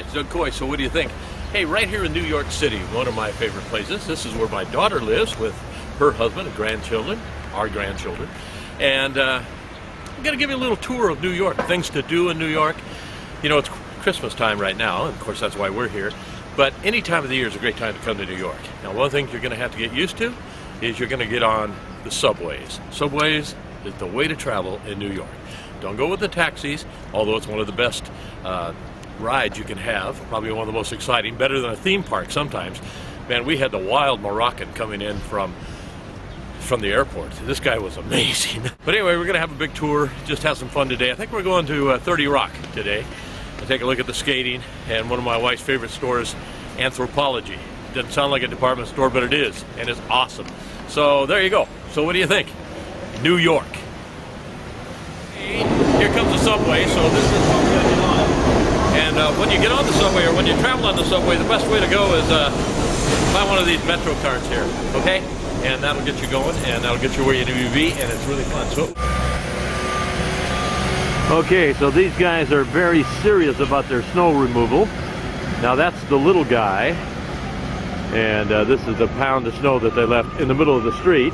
it's Doug Coy. So what do you think? Hey, right here in New York City, one of my favorite places. This is where my daughter lives with her husband and grandchildren, our grandchildren. And I'm going to give you a little tour of New York, things to do in New York. You know, it's Christmas time right now, and of course that's why we're here. But any time of the year is a great time to come to New York. Now, one thing you're going to have to get used to is you're going to get on the subways. Subways is the way to travel in New York. Don't go with the taxis, although it's one of the best rides you can have, probably one of the most exciting, better than a theme park sometimes. Man, we had the wild Moroccan coming in from the airport. This guy was amazing. But anyway, we're going to have a big tour, just have some fun today. I think we're going to 30 Rock today to take a look at the skating and one of my wife's favorite stores, Anthropologie. Doesn't sound like a department store, but it is, and it's awesome. So there you go. So what do you think? New York. Here comes the subway, so this is what we're going to get on. And when you get on the subway, or when you travel on the subway, the best way to go is buy one of these Metro cards here, okay? And that'll get you going, and that'll get you where you need to be, and it's really fun. So, okay, so these guys are very serious about their snow removal. Now that's the little guy, and this is a pound of snow that they left in the middle of the street.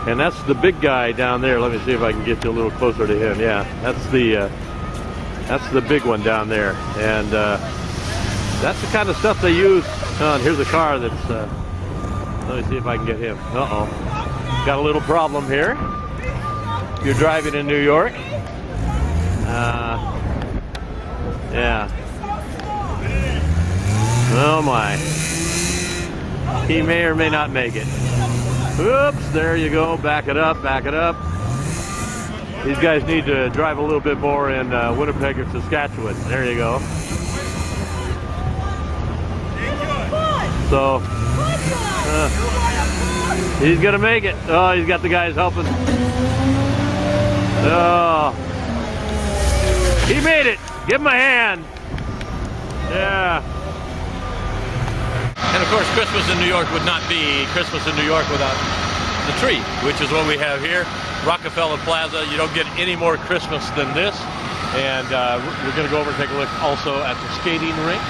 And that's the big guy down there. Let me see if I can get you a little closer to him. Yeah, that's the big one down there, and that's the kind of stuff they use. And here's a car that's. Let me see if I can get him. Uh-oh, got a little problem here. You're driving in New York. Yeah. Oh my. He may or may not make it. Oops, there you go. Back it up, back it up. These guys need to drive a little bit more in Winnipeg or Saskatchewan. There you go. So, he's gonna make it. Oh, he's got the guys helping. Oh, he made it. Give him a hand. Yeah. And of course, Christmas in New York would not be Christmas in New York without the tree, which is what we have here, Rockefeller Plaza. You don't get any more Christmas than this. And we're going to go over and take a look also at the skating rink.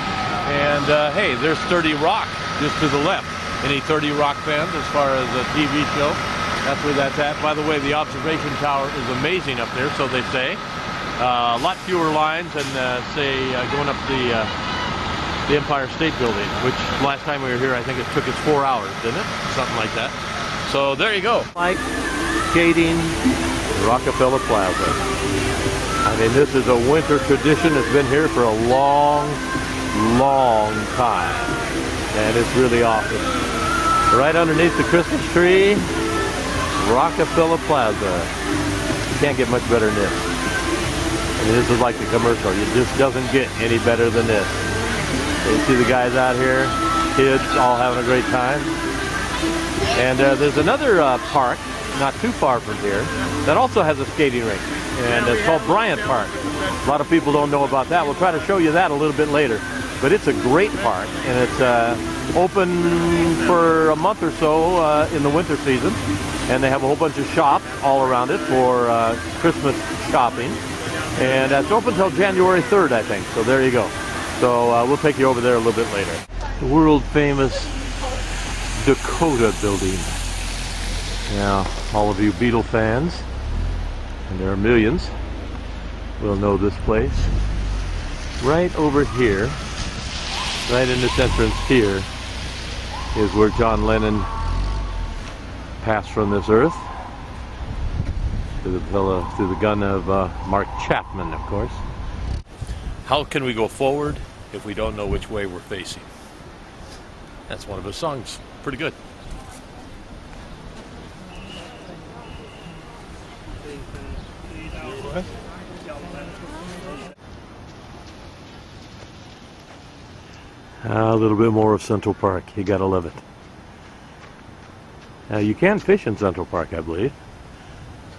And hey, there's 30 Rock just to the left. Any 30 Rock fans as far as a TV show? That's where that's at. By the way, the observation tower is amazing up there, so they say. A lot fewer lines than, say, going up the Empire State Building, which last time we were here, I think it took us 4 hours, didn't it? Something like that. So there you go. Like skating Rockefeller Plaza. I mean, this is a winter tradition. It's been here for a long, long time. And it's really awesome. Right underneath the Christmas tree, Rockefeller Plaza. You can't get much better than this. I mean, this is like the commercial. It just doesn't get any better than this. You see the guys out here, kids all having a great time. And there's another park, not too far from here, that also has a skating rink. And it's called Bryant Park. A lot of people don't know about that. We'll try to show you that a little bit later. But it's a great park, and it's open for a month or so in the winter season. And they have a whole bunch of shops all around it for Christmas shopping. And it's open until January 3rd, I think. So there you go. So we'll take you over there a little bit later. The world famous Dakota building. Now, all of you Beatle fans, and there are millions, will know this place. Right over here, right in this entrance here, is where John Lennon passed from this earth. Through the gun of Mark Chapman, of course. How can we go forward if we don't know which way we're facing? That's one of his songs. Pretty good. A little bit more of Central Park. You gotta love it. Now you can fish in Central Park, I believe.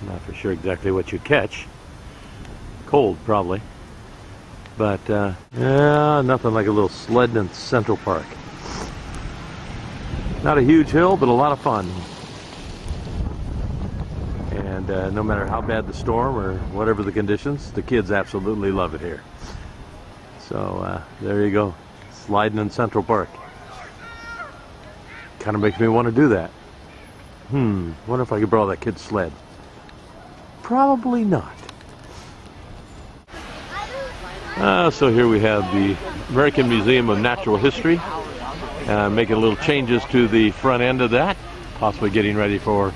I'm not for sure exactly what you catch. Cold, probably. But, yeah, nothing like a little sledding in Central Park. Not a huge hill, but a lot of fun. And no matter how bad the storm or whatever the conditions, the kids absolutely love it here. So there you go, sliding in Central Park. Kind of makes me want to do that. Wonder if I could borrow that kid's sled. Probably not. So here we have the American Museum of Natural History. Making little changes to the front end of that. Possibly getting ready for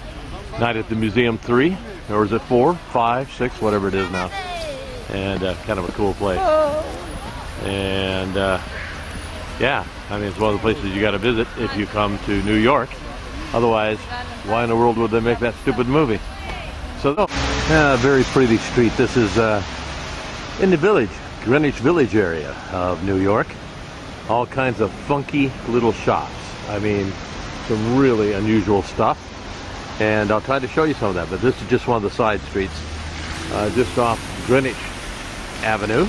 Night at the Museum 3. Or is it 4, 5, 6, whatever it is now. And kind of a cool place. And yeah, I mean, it's one of the places you got to visit if you come to New York. Otherwise, why in the world would they make that stupid movie? So, very pretty street. This is in the Village, Greenwich Village area of New York. All kinds of funky little shops. I mean, some really unusual stuff. And I'll try to show you some of that, but this is just one of the side streets. Just off Greenwich Avenue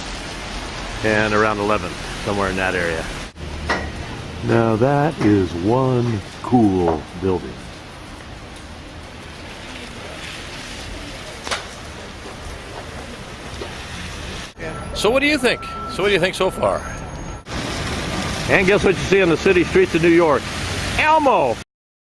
and around 11th, somewhere in that area. Now that is one cool building. So what do you think? So far? And guess what you see on the city streets of New York? Elmo!